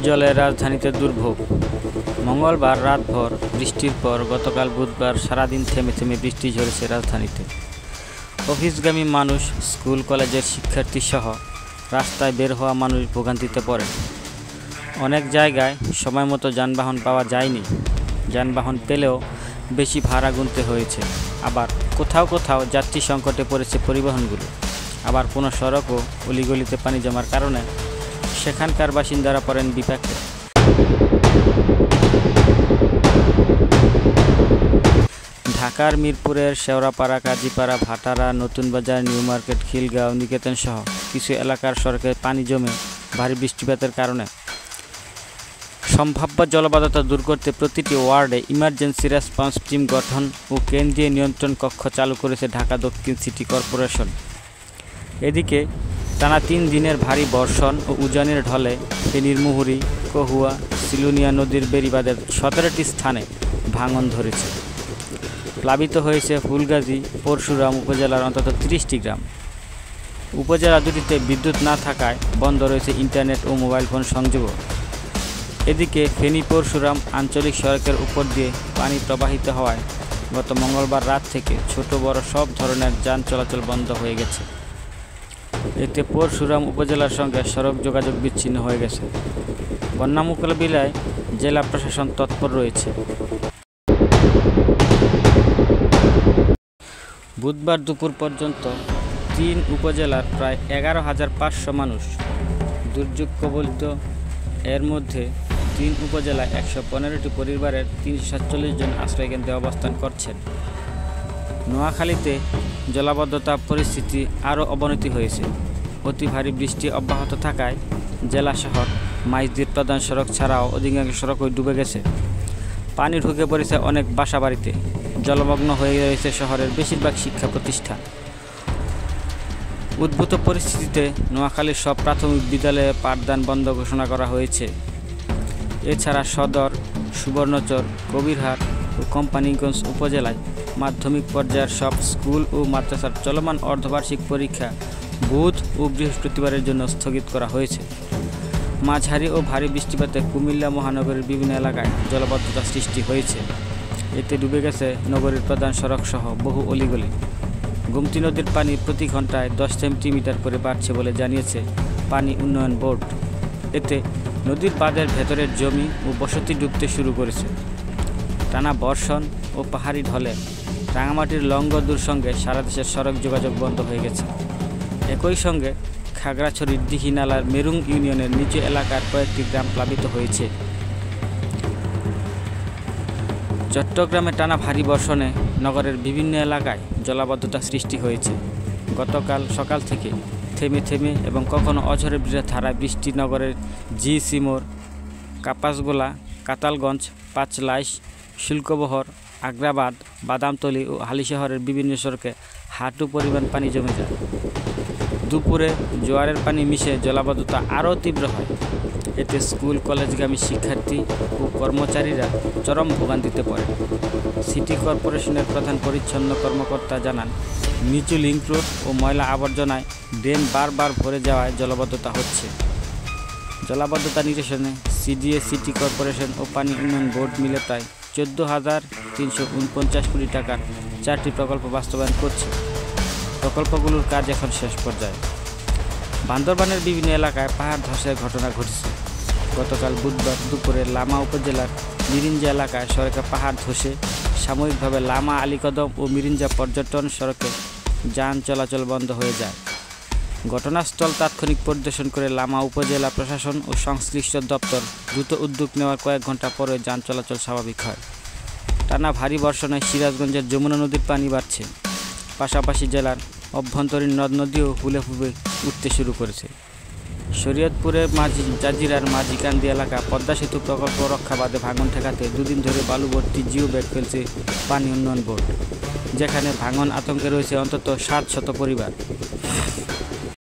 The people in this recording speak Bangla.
জলে রাজধানীতে দুর্ভোগ। মঙ্গলবার রাতভর বৃষ্টির পর গতকাল বুধবার সারাদিন থেমে থেমে বৃষ্টি ঝরেছে রাজধানীতে। অফিসগামী মানুষ, স্কুল কলেজের শিক্ষার্থী সহ রাস্তায় বের হওয়া মানুষ ভোগান্তিতে পড়ে। অনেক জায়গায় সময়মতো যানবাহন পাওয়া যায়নি, যানবাহন পেলেও বেশি ভাড়া গুনতে হয়েছে। আবার কোথাও কোথাও যাত্রী সংকটে পড়েছে পরিবহনগুলো। আবার কোনো সড়ক ও অলিগলিতে পানি জমার কারণে সেখানকার বাসিন্দারা পড়েন বিপাকে। ঢাকার মিরপুরের শেওড়াপাড়া, কাজীপাড়া, ভাটারা, নতুন বাজার, নিউ মার্কেট, খিলগাঁও, নিকেতন সহ কিছু এলাকার সড়কে পানি জমে ভারী বৃষ্টিপাতের কারণে সম্ভাব্য জলাবদ্ধতা দূর করতে প্রতিটি ওয়ার্ডে ইমার্জেন্সি রেসপন্স টিম গঠন ও কেন্দ্রীয় নিয়ন্ত্রণ কক্ষ চালু করেছে ঢাকা দক্ষিণ সিটি কর্পোরেশন। এদিকে টানা 3 দিনের ভারী বর্ষণ ও উজানের ঢলে ফেনীর মুহুরী, কহুয়া, সিলুনিয়া নদীর বেড়িবাঁধের 17টি স্থানে ভাঙন ধরেছে। প্লাবিত হয়েছে ফুলগাজী, পরশুরাম উপজেলার অন্তত 30টি গ্রাম। উপজেলা দুটিতে বিদ্যুৎ না থাকায় বন্ধ রয়েছে ইন্টারনেট ও মোবাইল ফোন সংযোগও। এদিকে ফেনী পরশুরাম আঞ্চলিক সড়কের উপর দিয়ে পানি প্রবাহিত হওয়ায় গত মঙ্গলবার রাত থেকে ছোট বড় সব ধরনের যান চলাচল বন্ধ হয়ে গেছে। এতে পরশুরাম উপজেলার সঙ্গে সড়ক যোগাযোগ বিচ্ছিন্ন হয়ে গেছে। বন্যা মোকাবিলায় জেলা প্রশাসন তৎপর রয়েছে। বুধবার দুপুর পর্যন্ত 3 উপজেলার প্রায় 11,500 মানুষ দুর্যোগ কবলিত। এর মধ্যে 3 উপজেলায় 115টি পরিবারের 347 জন আশ্রয়কেন্দ্রে অবস্থান করছেন। নোয়াখালীতে জলাবদ্ধতা পরিস্থিতি আরও অবনতি হয়েছে। অতি ভারী বৃষ্টি অব্যাহত থাকায় জেলা শহর মাইজদির প্রধান সড়ক ছাড়াও অধিকাংশ সড়কই ডুবে গেছে। পানি ঢুকে পড়েছে অনেক বাসাবাড়িতে। জলমগ্ন হয়ে রয়েছে শহরের বেশিরভাগ শিক্ষা প্রতিষ্ঠান। উদ্ভূত পরিস্থিতিতে নোয়াখালীর সব প্রাথমিক বিদ্যালয়ে পাঠদান বন্ধ ঘোষণা করা হয়েছে। এছাড়া সদর, সুবর্ণচর, কবিরহাট ও কোম্পানীগঞ্জ উপজেলায় মাধ্যমিক পর্যায়ের সব স্কুল ও মাদ্রাসার চলমান অর্ধবার্ষিক পরীক্ষা বুধ ও বৃহস্পতিবারের জন্য স্থগিত করা হয়েছে। মাঝারি ও ভারী বৃষ্টিপাতে কুমিল্লা মহানগরীর বিভিন্ন এলাকায় জলাবদ্ধতা সৃষ্টি হয়েছে। এতে ডুবে গেছে নগরীর প্রধান সড়ক সহ বহু অলিগলি। গোমতী নদীর পানি প্রতি ঘন্টায় 10 সেন্টিমিটার করে বাড়ছে বলে জানিয়েছে পানি উন্নয়ন বোর্ড। এতে নদীর বাঁধের ভেতরের জমি ও বসতি ডুবতে শুরু করেছে। টানা বর্ষণ ও পাহাড়ি ঢলে রাঙামাটির লংগদুর সঙ্গে সারা দেশের সড়ক যোগাযোগ বন্ধ হয়ে গেছে। একই সঙ্গে খাগড়াছড়ির দিঘিনালার মেরুং ইউনিয়নের নিচু এলাকার কয়েকটি গ্রাম প্লাবিত হয়েছে। চট্টগ্রামে টানা ভারী বর্ষণে নগরের বিভিন্ন এলাকায় জলাবদ্ধতা সৃষ্টি হয়েছে। গতকাল সকাল থেকে থেমে থেমে এবং কখনো অঝরে ধারায় বৃষ্টি নগরের জিসি মোড়, কাপাসগোলা, কাতালগঞ্জ, পাঁচলাইশ, শুল্কবহর, আগ্রাবাদ, বাদামতলী ও হালিশহরের বিভিন্ন সড়কে হাঁটু পরিমাণ পানি জমে যায়। দুপুরে জোয়ারের পানি মিশে জলাবদ্ধতা আরও তীব্র হয়। এতে স্কুল কলেজগামী শিক্ষার্থী ও কর্মচারীরা চরম ভোগান্তিতে পড়ে। সিটি কর্পোরেশনের প্রধান পরিচ্ছন্ন কর্মকর্তা জানান, নিচু লিংক রোড ও ময়লা আবর্জনায় ড্রেন বারবার ভরে যাওয়ায় জলাবদ্ধতা হচ্ছে। জলাবদ্ধতা নিরসনে সিডিএ, সিটি কর্পোরেশন ও পানি উন্নয়ন বোর্ড মিলে প্রায় 14,349 কোটি টাকার 4টি প্রকল্প বাস্তবায়ন করছে। প্রকল্পগুলোর কাজ এখন শেষ পর্যায়ে। বান্দরবানের বিভিন্ন এলাকায় পাহাড় ধসের ঘটনা ঘটেছে। গতকাল বুধবার দুপুরে লামা উপজেলার মিরিঞ্জা এলাকায় সড়কে পাহাড় ধসে সাময়িকভাবে লামা, আলীকদম ও মিরিঞ্জা পর্যটন সড়কে যান চলাচল বন্ধ হয়ে যায়। ঘটনাস্থল তাৎক্ষণিক পরিদর্শন করে লামা উপজেলা প্রশাসন ও সংশ্লিষ্ট দপ্তর দ্রুত উদ্যোগ নেওয়ার কয়েক ঘন্টা পরে যান চলাচল স্বাভাবিক হয়। টানা ভারী বর্ষণে সিরাজগঞ্জের যমুনা নদীর পানি বাড়ছে। পাশাপাশি জেলার অভ্যন্তরীণ নদ নদীও ফুলে ফুলে উঠতে শুরু করেছে। শরীয়তপুরের জাজিরার মাঝিকান্দি এলাকা পদ্মা সেতু প্রকল্প রক্ষা বাঁধে ভাঙন ঠেকাতে 2 দিন ধরে বালু ভর্তি জিও ব্যাগ ফেলছে পানি উন্নয়ন বোর্ড, যেখানে ভাঙন আতঙ্কে রয়েছে অন্তত 700 পরিবার।